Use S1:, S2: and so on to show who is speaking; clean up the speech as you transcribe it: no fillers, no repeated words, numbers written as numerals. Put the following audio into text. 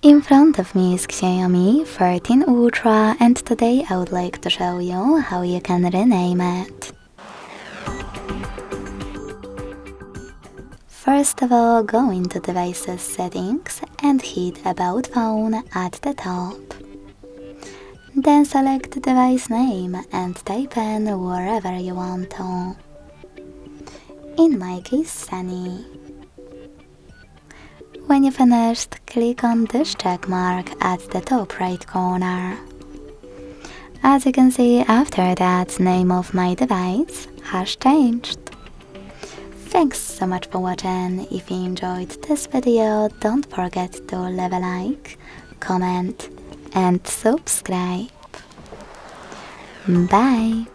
S1: In front of me is XIAOMI 13 Ultra, and today I would like to show you how you can rename it. First of all, go into Devices Settings and hit About Phone at the top. Then select the device name and type in wherever you want to. In my case, Sunny. When you finished, click on this check mark at the top right corner. As you can see, after that, name of my device has changed. Thanks so much for watching. If you enjoyed this video, don't forget to leave a like, comment and subscribe. Bye!